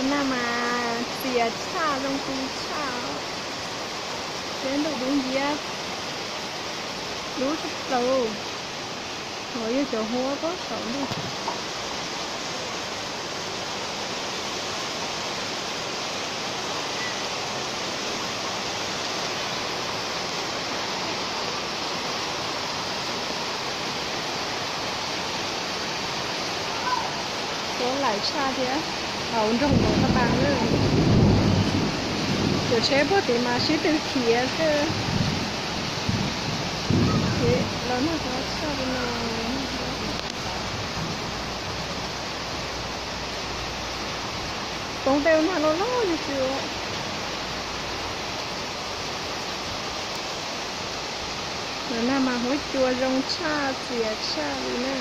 nó nằm mà xìa cha trong khu cha đến được đúng giết lú chút lâu rồi yêu chỗ hoa có sống đi có lại cha thế ở trong đó các bạn nữa kiểu chế bớt thì mà chỉ từ kia cơ thế nó có sao bên nào tổng đều nó như chưa nó mà hối chua rong cha xìa cha đi nè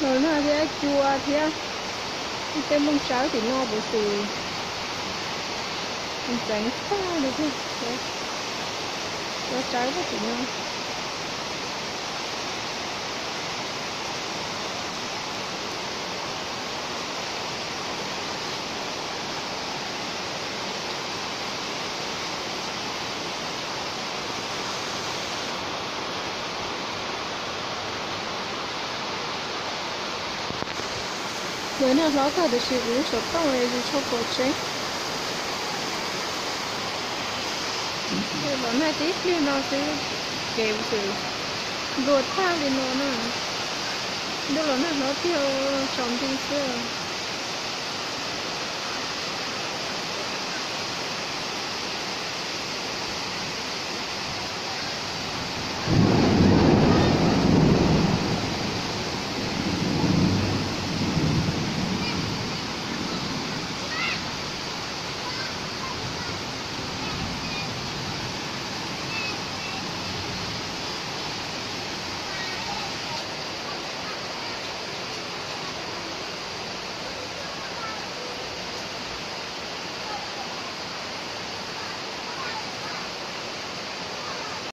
rồi nó thế chua thế cái mông trái thì no bổ xì mình tránh xa được không đấy nó trái quá thì no bữa nào nó cả được sự uống sốt tông này thì cho cổ chế bữa nay tí thì nó sẽ kèm sự ruột pha thì nó nè lúc đó nó theo trong thì xưa